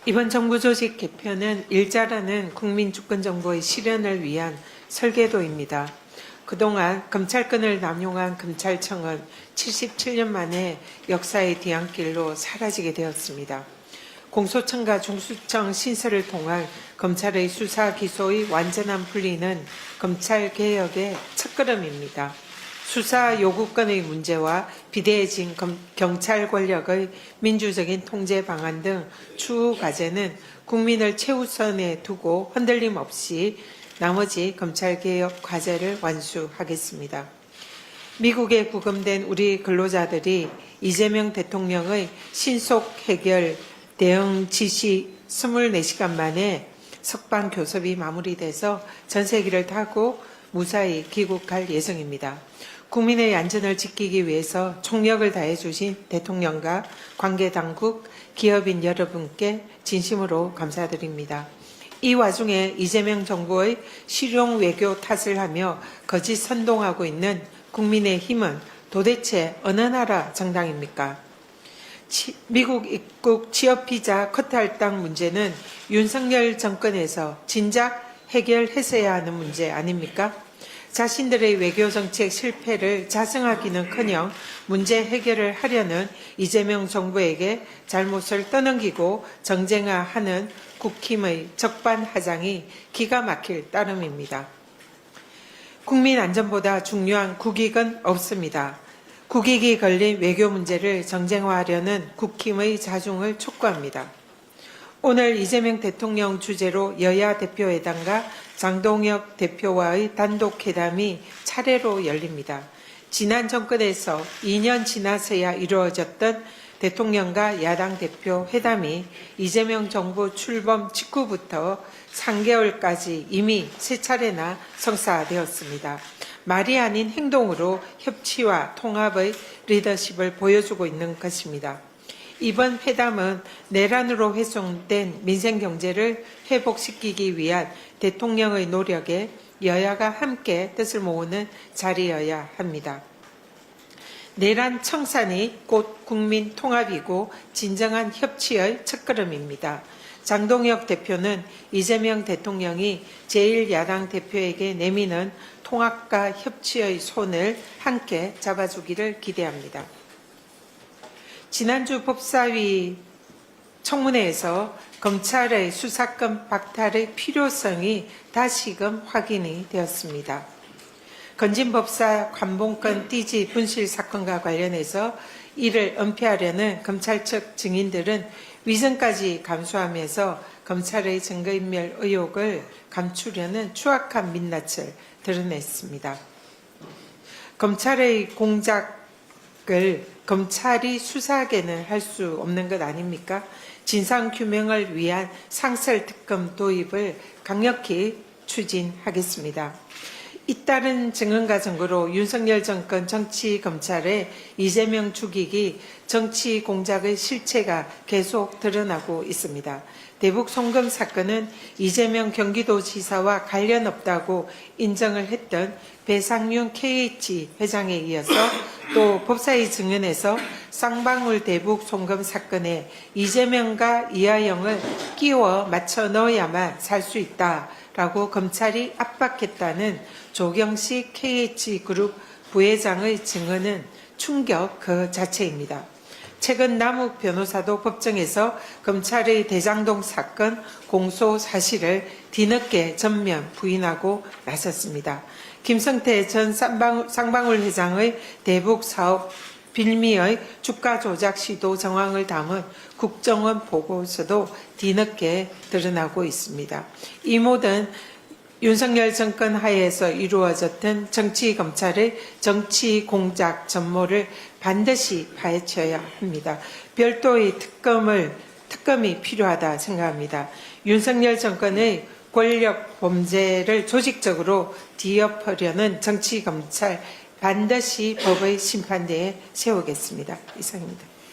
이번 정부 조직 개편은 일자라는 국민주권정보의 실현을 위한 설계도입니다. 그동안 검찰권을 남용한 검찰청은 77년 만에 역사의 뒤안길로 사라지게 되었습니다. 공소청과 중수청 신설을 통한 검찰의 수사 기소의 완전한 분리는 검찰개혁의 첫걸음입니다. 수사 요구권의 문제와 비대해진 경찰 권력의 민주적인 통제 방안 등 추후 과제는 국민을 최우선에 두고 흔들림 없이 나머지 검찰개혁 과제를 완수하겠습니다. 미국에 구금된 우리 근로자들이 이재명 대통령의 신속 해결 대응 지시 24시간 만에 석방 교섭이 마무리돼서 전세기를 타고 무사히 귀국할 예정입니다. 국민의 안전을 지키기 위해서 총력을 다해 주신 대통령과 관계당국, 기업인 여러분께 진심으로 감사드립니다. 이 와중에 이재명 정부의 실용 외교 탓을 하며 거짓 선동하고 있는 국민의힘은 도대체 어느 나라 정당입니까? 미국 입국 취업 비자 커트 할당 문제는 윤석열 정권에서 진작 해결했어야 하는 문제 아닙니까? 자신들의 외교정책 실패를 자성하기는커녕 문제 해결을 하려는 이재명 정부에게 잘못을 떠넘기고 정쟁화하는 국힘의 적반하장이 기가 막힐 따름입니다. 국민 안전보다 중요한 국익은 없습니다. 국익이 걸린 외교 문제를 정쟁화하려는 국힘의 자중을 촉구합니다. 오늘 이재명 대통령 주재로 여야 대표회담과 장동혁 대표와의 단독 회담이 차례로 열립니다. 지난 정권에서 2년 지나서야 이루어졌던 대통령과 야당 대표 회담이 이재명 정부 출범 직후부터 3개월까지 이미 3차례나 성사되었습니다. 말이 아닌 행동으로 협치와 통합의 리더십을 보여주고 있는 것입니다. 이번 회담은 내란으로 훼손된 민생경제를 회복시키기 위한 대통령의 노력에 여야가 함께 뜻을 모으는 자리여야 합니다. 내란 청산이 곧 국민 통합이고 진정한 협치의 첫걸음입니다. 장동혁 대표는 이재명 대통령이 제1야당 대표에게 내미는 통합과 협치의 손을 함께 잡아주기를 기대합니다. 지난주 법사위 청문회에서 검찰의 수사권 박탈의 필요성이 다시금 확인이 되었습니다. 건진법사 관봉권 띠지 분실 사건과 관련해서 이를 은폐하려는 검찰 측 증인들은 위증까지 감수하면서 검찰의 증거인멸 의혹을 감추려는 추악한 민낯을 드러냈습니다. 검찰의 공작을 검찰이 수사하게는 할 수 없는 것 아닙니까? 진상규명을 위한 상설특검 도입을 강력히 추진하겠습니다. 잇따른 증언과 증거로 윤석열 정권 정치검찰의 이재명 죽이기 정치 공작의 실체가 계속 드러나고 있습니다. 대북 송금 사건은 이재명 경기도지사와 관련 없다고 인정을 했던 배상윤 KH 회장에 이어서 또 법사위 증언에서 쌍방울 대북 송금 사건에 이재명과 이하영을 끼워 맞춰 넣어야만 살 수 있다라고 검찰이 압박했다는 조경식 KH그룹 부회장의 증언은 충격 그 자체입니다. 최근 남욱 변호사도 법정에서 검찰의 대장동 사건 공소 사실을 뒤늦게 전면 부인하고 나섰습니다. 김성태 전 쌍방울 회장의 대북 사업 빌미의 주가 조작 시도 정황을 담은 국정원 보고서도 뒤늦게 드러나고 있습니다. 이 모든 윤석열 정권 하에서 이루어졌던 정치검찰의 정치 공작 전모를 반드시 파헤쳐야 합니다. 별도의 특검이 필요하다 생각합니다. 윤석열 정권의 권력 범죄를 조직적으로 뒤엎으려는 정치검찰 반드시 법의 심판대에 세우겠습니다. 이상입니다.